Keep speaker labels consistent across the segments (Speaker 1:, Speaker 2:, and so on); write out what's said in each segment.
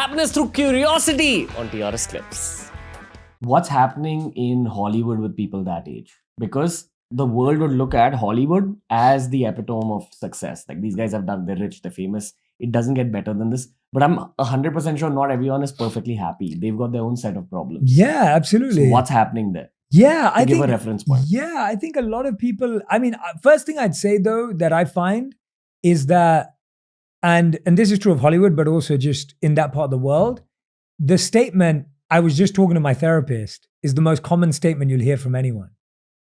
Speaker 1: happiness through curiosity on TRS Clips. What's happening in Hollywood with people that age? Because the world would look at Hollywood as the epitome of success. Like, these guys have done, they're rich, they're famous. It doesn't get better than this. But I'm 100% sure not everyone is perfectly happy. They've got their own set of problems.
Speaker 2: Yeah, absolutely.
Speaker 1: So what's happening there?
Speaker 2: Yeah, I think,
Speaker 1: give a reference point.
Speaker 2: Yeah, I think a lot of people, I mean, first thing I'd say though, that I find is that, and this is true of Hollywood, but also just in that part of the world, the statement, I was just talking to my therapist, is the most common statement you'll hear from anyone.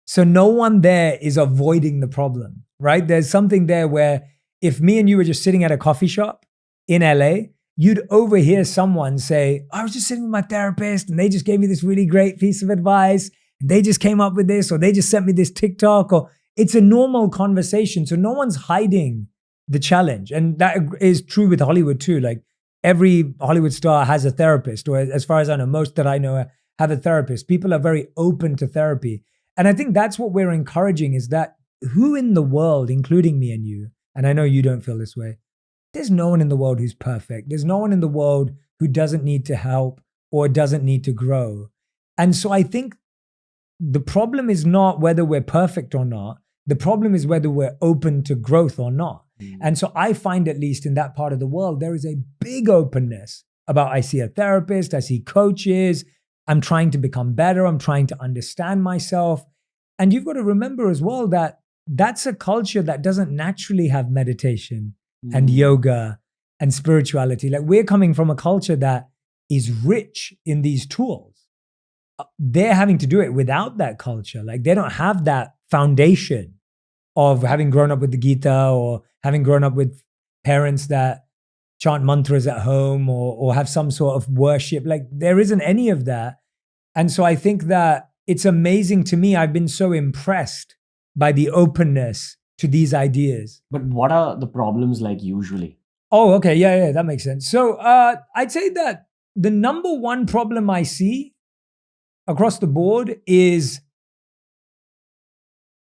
Speaker 2: So no one there is avoiding the problem, right? There's something there where if me and you were just sitting at a coffee shop in LA, you'd overhear someone say, I was just sitting with my therapist and they just gave me this really great piece of advice. They just came up with this, or they just sent me this TikTok, or it's a normal conversation. So no one's hiding the challenge. And that is true with Hollywood too. Like, every Hollywood star has a therapist, or as far as I know, most that I know have a therapist. People are very open to therapy. And I think that's what we're encouraging, is that who in the world, including me and you, and I know you don't feel this way, there's no one in the world who's perfect. There's no one in the world who doesn't need to help or doesn't need to grow. And so I think the problem is not whether we're perfect or not. The problem is whether we're open to growth or not. And so I find, at least in that part of the world, there is a big openness about, I see a therapist, I see coaches, I'm trying to become better, I'm trying to understand myself. And you've got to remember as well that that's a culture that doesn't naturally have meditation and yoga and spirituality. Like, we're coming from a culture that is rich in these tools. They're having to do it without that culture. Like, they don't have that foundation of having grown up with the Gita, or having grown up with parents that chant mantras at home, or have some sort of worship. Like, there isn't any of that. And so I think that it's amazing to me. I've been so impressed by the openness to these ideas.
Speaker 1: But what are the problems like usually?
Speaker 2: Oh, okay. Yeah, that makes sense. So I'd say that the number one problem I see across the board is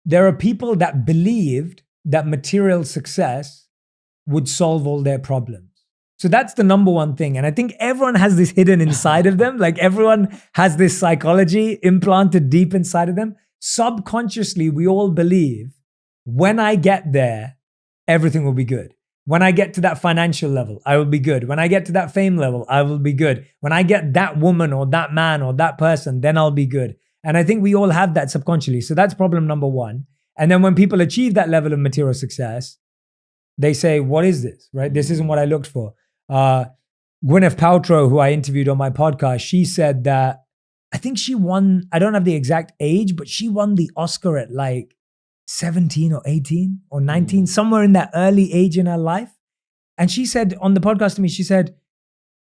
Speaker 2: there are people that believed that material success would solve all their problems. So that's the number one thing. And I think everyone has this hidden inside of them. Like, everyone has this psychology implanted deep inside of them. Subconsciously, we all believe, when I get there, everything will be good. When I get to that financial level, I will be good. When I get to that fame level, I will be good. When I get that woman or that man or that person, then I'll be good. And I think we all have that subconsciously. So that's problem number one. And then when people achieve that level of material success, they say, what is this, right? This isn't what I looked for. Gwyneth Paltrow, who I interviewed on my podcast, she said that, I think she won, I don't have the exact age, but she won the Oscar at like 17 or 18 or 19, somewhere in that early age in her life. And she said on the podcast to me, she said,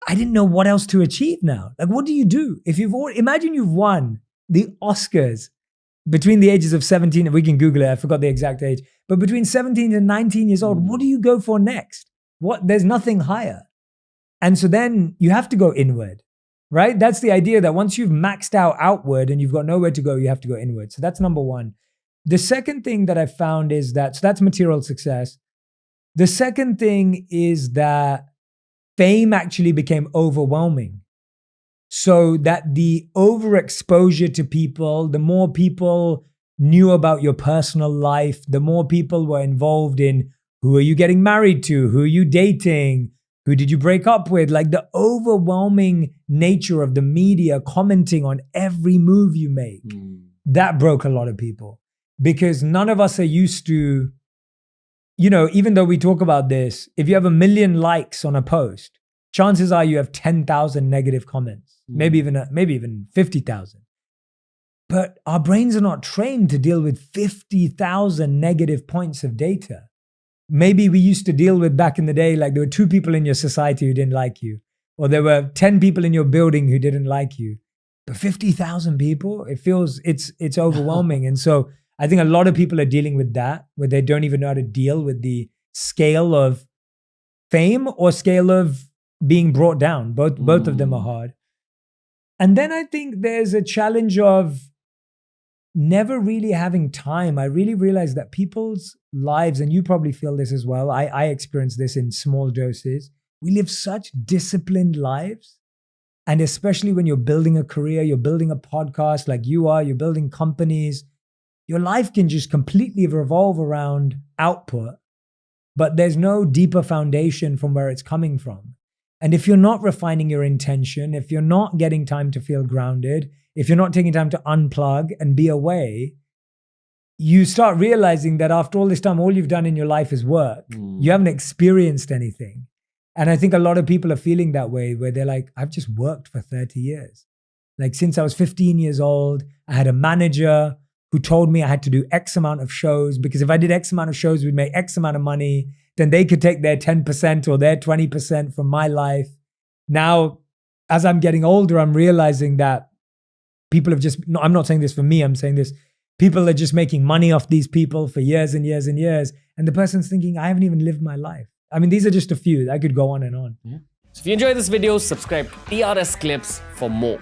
Speaker 2: I didn't know what else to achieve now. Like, what do you do? If imagine you've won the Oscars between the ages of 17, and we can Google it, I forgot the exact age, but between 17 and 19 years old, what do you go for next? There's nothing higher. And so then you have to go inward, right? That's the idea, that once you've maxed out outward and you've got nowhere to go, you have to go inward. So that's number one. The second thing that I found is that, so that's material success. The second thing is that fame actually became overwhelming. So that the overexposure to people, the more people knew about your personal life, the more people were involved in, who are you getting married to? Who are you dating? Who did you break up with? Like, the overwhelming nature of the media commenting on every move you make, that broke a lot of people. Because none of us are used to, even though we talk about this, if you have 1 million likes on a post, chances are you have 10,000 negative comments, maybe even 50,000. But our brains are not trained to deal with 50,000 negative points of data. Maybe we used to deal with, back in the day, like, there were 2 people in your society who didn't like you, or there were 10 people in your building who didn't like you. But 50,000 people, it's overwhelming. And so I think a lot of people are dealing with that, where they don't even know how to deal with the scale of fame or scale of being brought down. Both of them are hard. And then I think there's a challenge of never really having time. I really realized that people's lives, and you probably feel this as well, I experience this in small doses, we live such disciplined lives. And especially when you're building a career, you're building a podcast like you are, you're building companies, your life can just completely revolve around output, but there's no deeper foundation from where it's coming from. And if you're not refining your intention, if you're not getting time to feel grounded, if you're not taking time to unplug and be away, you start realizing that after all this time, all you've done in your life is work. You haven't experienced anything. And I think a lot of people are feeling that way, where they're like, I've just worked for 30 years. Like since I was 15 years old, I had a manager who told me I had to do X amount of shows, because if I did X amount of shows, we'd make X amount of money. Then they could take their 10% or their 20% from my life. Now, as I'm getting older, I'm realizing that people have just, no, I'm not saying this for me, I'm saying this, people are just making money off these people for years and years and years. And the person's thinking, I haven't even lived my life. I mean, these are just a few. I could go on and on.
Speaker 1: Yeah. So if you enjoyed this video, subscribe to TRS Clips for more.